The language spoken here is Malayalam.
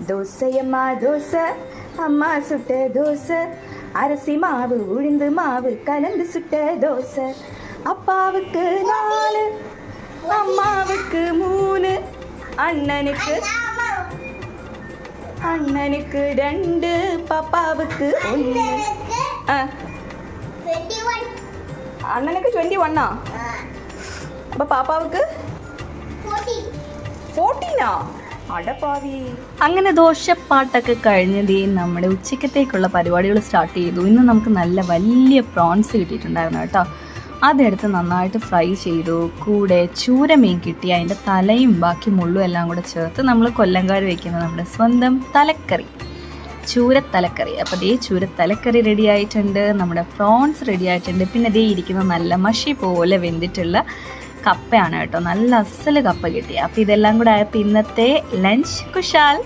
தோசையம்மா தோசை, அம்மா சுட்ட தோசை, அரிசி மாவு உளுந்து மாவு கலந்து சுட்ட தோசை. அப்பாவுக்கு 4, அம்மாவுக்கு 3, அண்ணனுக்கு 2, பாப்பாவுக்கு 1. அண்ணனுக்கு 21. அப்போ பாப்பாவுக்கு 14. അടപ്പാവി. അങ്ങനെ ദോശപ്പാട്ടൊക്കെ കഴിഞ്ഞതേ നമ്മുടെ ഉച്ചക്കത്തേക്കുള്ള പരിപാടികൾ സ്റ്റാർട്ട് ചെയ്തു. ഇന്ന് നമുക്ക് നല്ല വലിയ പ്രോൺസ് കിട്ടിയിട്ടുണ്ടായിരുന്നു കേട്ടോ. അതെടുത്ത് നന്നായിട്ട് ഫ്രൈ ചെയ്തു. കൂടെ ചൂരമീൻ കിട്ടി, അതിൻ്റെ തലയും ബാക്കി മുള്ളും എല്ലാം കൂടെ ചേർത്ത് നമ്മൾ കൊല്ലംകാർ വയ്ക്കുന്ന നമ്മുടെ സ്വന്തം തലക്കറി, ചൂരത്തലക്കറി. അപ്പോൾ ദേ ചൂരത്തലക്കറി റെഡി ആയിട്ടുണ്ട്, നമ്മുടെ പ്രോൺസ് റെഡി ആയിട്ടുണ്ട്. പിന്നെ ദേ ഇരിക്കുന്ന നല്ല മഷി പോലെ വെന്തിട്ടുള്ള കപ്പയാണ് കേട്ടോ. നല്ല അസല് കപ്പ കിട്ടി. അപ്പോൾ ഇതെല്ലാം കൂടെ ആയപ്പോൾ ഇന്നത്തെ ലഞ്ച് കുശാൽ.